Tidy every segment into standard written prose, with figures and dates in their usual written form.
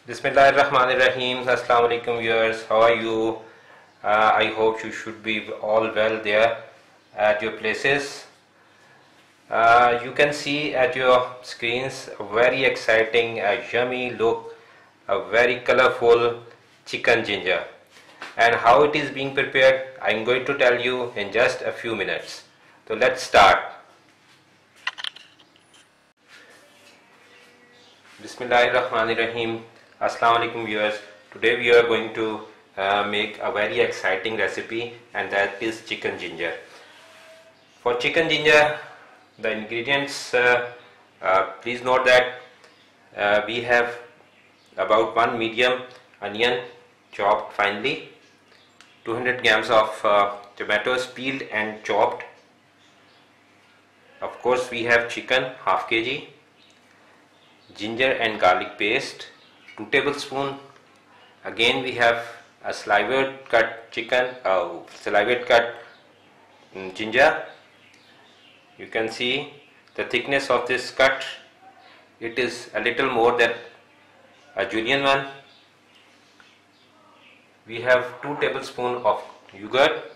Bismillahirrahmanirrahim. Assalamu alaikum viewers. How are you? I hope you should be all well there at your places. You can see at your screens a very exciting, yummy look, a very colorful chicken ginger. And how it is being prepared, I'm going to tell you in just a few minutes. So let's start. Bismillahirrahmanirrahim. Assalamu alaikum viewers. Today we are going to make a very exciting recipe, and that is chicken ginger. For chicken ginger, the ingredients, please note that we have about 1 medium onion chopped finely, 200 grams of tomatoes peeled and chopped. Of course we have chicken, half kg, ginger and garlic paste, 2 tablespoons. Again we have a slivered cut chicken, slivered cut ginger. You can see the thickness of this cut. It is a little more than a julienne one. We have 2 tablespoons of yogurt.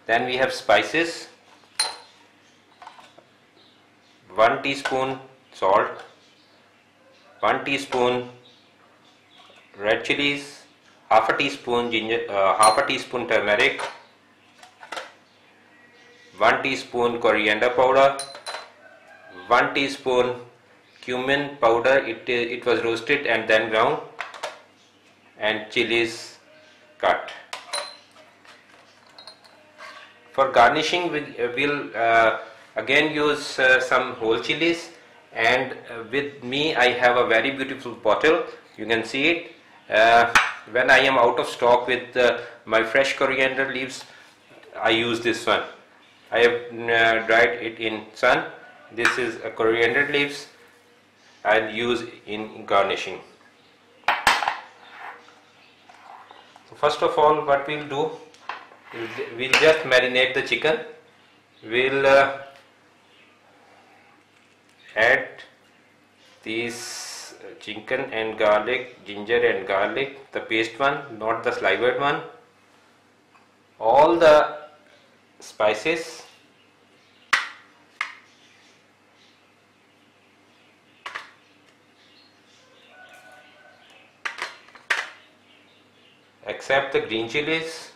Then we have spices, 1 teaspoon salt, 1 teaspoon red chilies, half a teaspoon turmeric, 1 teaspoon coriander powder, 1 teaspoon cumin powder. It was roasted and then ground, and chilies cut. For garnishing, we'll again use some whole chilies, and with me I have a very beautiful bottle. You can see it. When I am out of stock with my fresh coriander leaves, I use this one. I have dried it in sun. This is a coriander leaves I'll use in garnishing. So first of all, what we'll do, we'll just marinate the chicken. We'll add these chicken and garlic, ginger and garlic, the paste one, not the slivered one, all the spices, except the green chilies,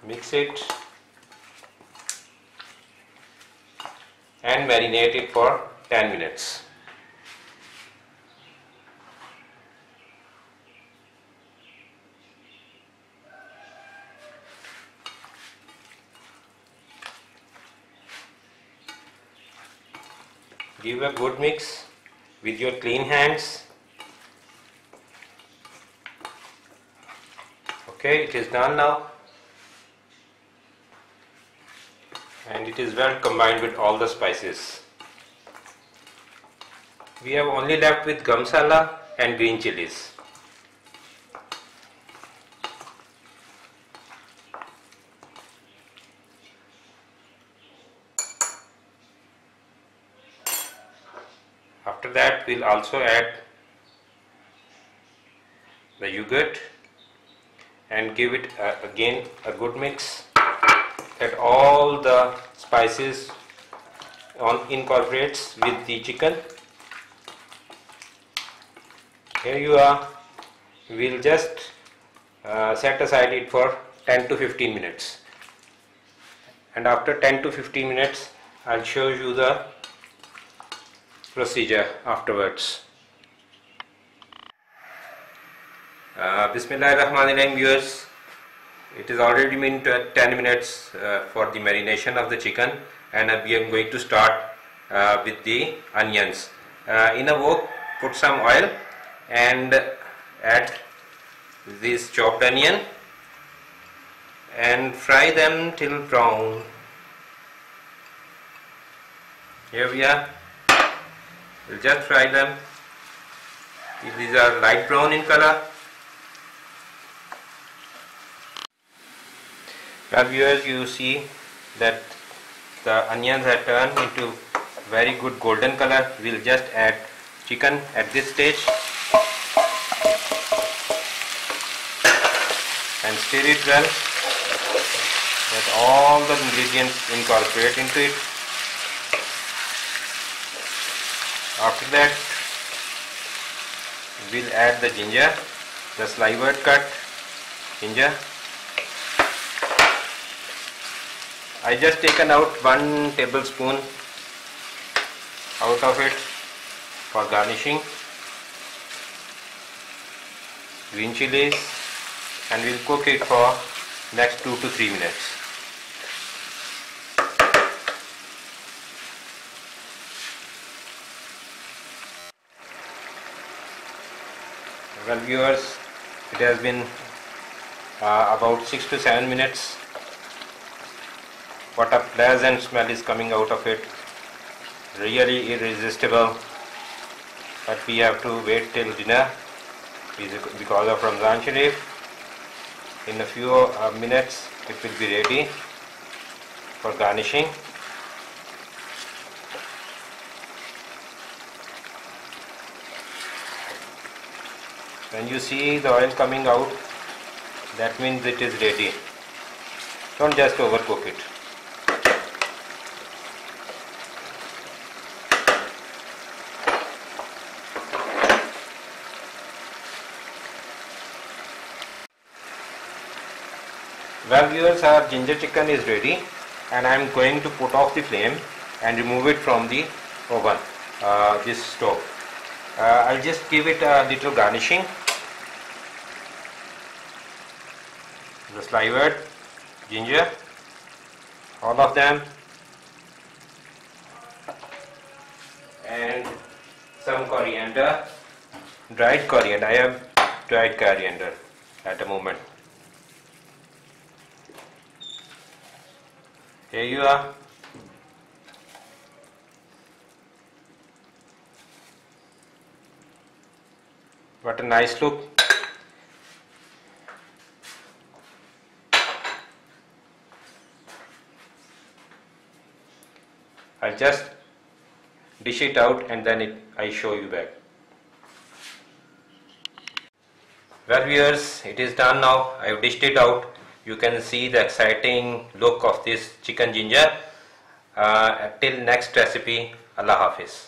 mix it and marinate it for 10 minutes. Give a good mix with your clean hands. Okay, it is done now, and it is well combined with all the spices. We have only left with garam masala and green chilies. After that, we'll also add the yogurt and give it again a good mix, that all the spices incorporates with the chicken. Here you are. We'll just set aside it for 10 to 15 minutes, and after 10 to 15 minutes I'll show you the procedure afterwards. Bismillahirrahmanirrahim viewers. It is already been 10 minutes for the marination of the chicken, and we are going to start with the onions. In a wok, put some oil and add this chopped onion and fry them till brown. Here we are. We'll just fry them. These are light brown in color. Now viewers, you see that the onions are turned into very good golden color. We'll just add chicken at this stage and stir it well, that all the ingredients incorporate into it. After that, we'll add the ginger, the slivered cut ginger. I just taken out 1 tablespoon out of it for garnishing. Green chilies, and we'll cook it for next 2 to 3 minutes. Well viewers, it has been about 6 to 7 minutes. What a pleasant smell is coming out of it, really irresistible. But we have to wait till dinner because of Ramzan Sharif. In a few minutes it will be ready for garnishing. When you see the oil coming out, that means it is ready. Don't just overcook it. Well viewers, our ginger chicken is ready, and I am going to put off the flame and remove it from the oven, this stove. I'll just give it a little garnishing. The slivered ginger, all of them, and some coriander, dried coriander. I have dried coriander at the moment. Here you are. What a nice look. I'll just dish it out and then I show you back. Well viewers, it is done now. I have dished it out. You can see the exciting look of this chicken ginger. Till next recipe, Allah Hafiz.